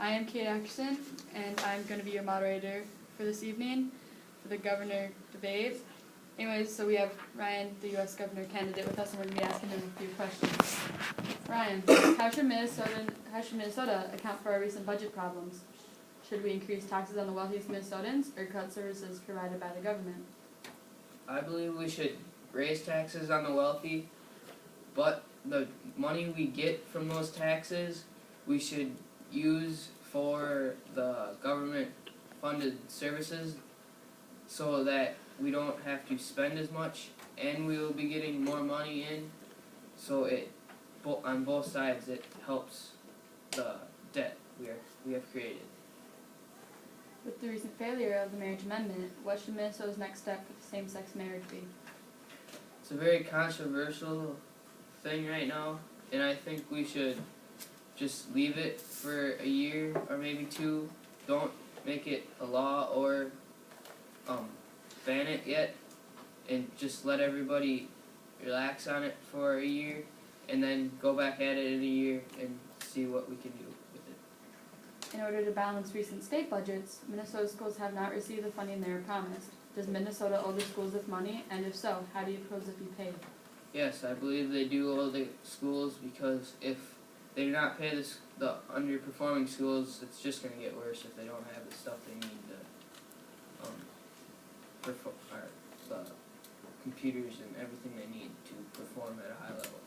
I am Kate Atkinson, and I'm going to be your moderator for this evening for the governor debate. Anyways, so we have Ryan, the U.S. governor candidate, with us, and we're going to be asking him a few questions. Ryan, how should Minnesota account for our recent budget problems? Should we increase taxes on the wealthiest Minnesotans or cut services provided by the government? I believe we should raise taxes on the wealthy, but the money we get from those taxes we should use for the government-funded services so that we don't have to spend as much, and we will be getting more money in, so on both sides it helps the debt we have created. With the recent failure of the marriage amendment, what should Minnesota's next step for same-sex marriage be? It's a very controversial thing right now, and I think we should just leave it for a year or maybe two. Don't make it a law or ban it yet, and just let everybody relax on it for a year, and then go back at it in a year and see what we can do with it. In order to balance recent state budgets, Minnesota schools have not received the funding they were promised. Does Minnesota owe the schools with money, and if so, how do you propose it be paid? Yes, I believe they do owe the schools, because if they do not pay the underperforming schools, it's just going to get worse if they don't have the stuff they need to the computers and everything they need to perform at a high level.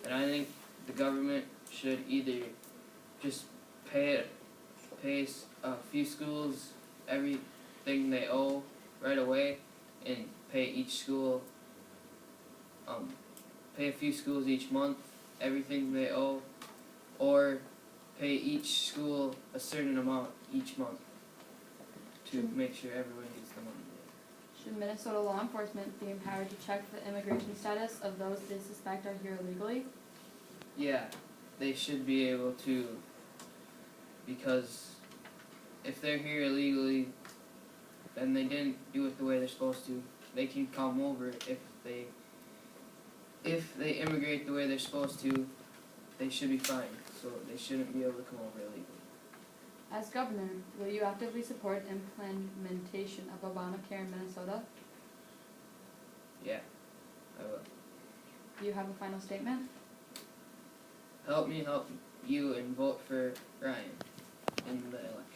And I think the government should either just pay a few schools everything they owe right away, and pay each school, pay a few schools each month everything they owe, or pay each school a certain amount each month to make sure everyone gets the money. Should Minnesota law enforcement be empowered to check the immigration status of those they suspect are here illegally? Yeah, they should be able to, because if they're here illegally, then they didn't do it the way they're supposed to. They can come over if they immigrate the way they're supposed to. They should be fine, so they shouldn't be able to come over illegally. As governor, will you actively support implementation of Obamacare in Minnesota? Yeah, I will. Do you have a final statement? Help me help you and vote for Ryan in the election.